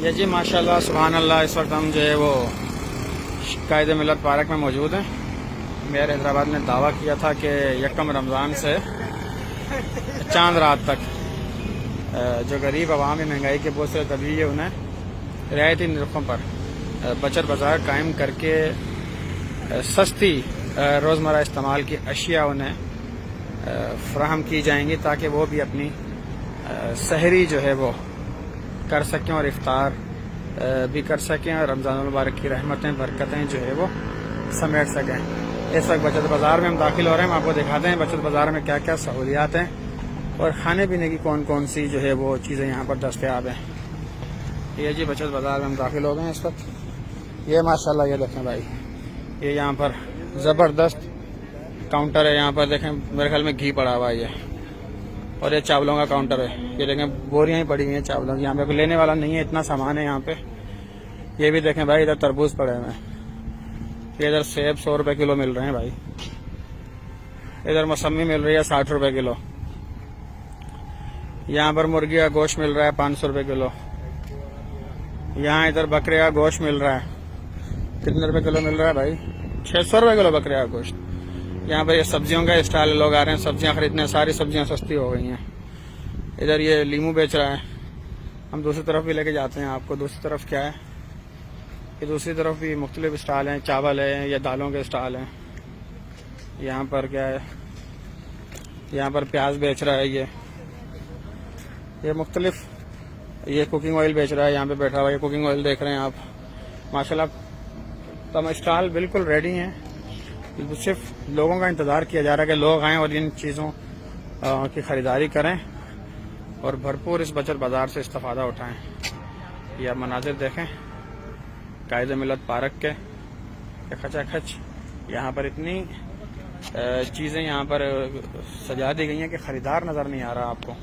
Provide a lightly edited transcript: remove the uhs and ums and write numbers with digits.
یہ جی ماشاءاللہ سبحان اللہ، اس وقت ہم جو ہے وہ قائد ملت پارک میں موجود ہیں۔ میئر حیدرآباد نے دعویٰ کیا تھا کہ یکم رمضان سے چاند رات تک جو غریب عوام مہنگائی کے بوجھ سے دبی ہے انہیں رعایتی نرخوں پر بچت بازار قائم کر کے سستی روزمرہ استعمال کی اشیاء انہیں فراہم کی جائیں گی تاکہ وہ بھی اپنی سحری جو ہے وہ کر سکیں اور افطار بھی کر سکیں اور رمضان المبارک کی رحمتیں برکتیں جو ہے وہ سمیٹ سکیں۔ اس وقت بچت بازار میں ہم داخل ہو رہے ہیں، ہم آپ کو دکھاتے ہیں بچت بازار میں کیا کیا سہولیات ہیں اور کھانے پینے کی کون کون سی جو ہے وہ چیزیں یہاں پر دستیاب ہیں۔ یہ جی بچت بازار میں ہم داخل ہو گئے ہیں اس وقت۔ یہ ماشاءاللہ یہ دیکھیں بھائی، یہ یہاں پر زبردست کاؤنٹر ہے، یہاں پر دیکھیں میرے خیال میں گھی پڑا ہوا ہے یہ، اور یہ چاولوں کا کاؤنٹر ہے۔ یہ دیکھیں بوریاں ہی پڑی ہوئی ہیں چاولوں کی، یہاں پہ کوئی لینے والا نہیں ہے، اتنا سامان ہے یہاں پہ۔ یہ بھی دیکھیں بھائی، ادھر تربوز پڑے ہوئے ہیں، یہ ادھر سیب 100 روپے کلو مل رہے ہیں بھائی، ادھر موسمی مل رہی ہے 60 روپے کلو، یہاں پر مرغی کا گوشت مل رہا ہے 500 روپے کلو، یہاں ادھر بکرے کا گوشت مل رہا ہے کتنے روپے کلو مل رہا ہے بھائی؟ 600 روپے کلو بکرے کا گوشت۔ یہاں پر یہ سبزیوں کا اسٹال، لوگ آ رہے ہیں سبزیاں خریدنے، ساری سبزیاں سستی ہو گئی ہیں۔ ادھر یہ لیمو بیچ رہا ہے، ہم دوسری طرف بھی لے کے جاتے ہیں آپ کو۔ دوسری طرف کیا ہے کہ دوسری طرف بھی مختلف اسٹال ہیں، چاول ہے یا دالوں کے اسٹال ہیں۔ یہاں پر کیا ہے، یہاں پر پیاز بیچ رہا ہے، یہ مختلف، یہ کوکنگ آئل بیچ رہا ہے، یہاں پہ بیٹھا ہوا یہ کوکنگ آئل دیکھ رہے ہیں آپ ماشاءاللہ۔ تم اسٹال بالکل ریڈی ہیں، صرف لوگوں کا انتظار کیا جا رہا ہے کہ لوگ آئیں اور ان چیزوں کی خریداری کریں اور بھرپور اس بچت بازار سے استفادہ اٹھائیں۔ یہ آپ مناظر دیکھیں قائد ملت پارک کے، کھچا کھچ یہاں پر اتنی چیزیں یہاں پر سجا دی گئی ہیں کہ خریدار نظر نہیں آ رہا آپ کو۔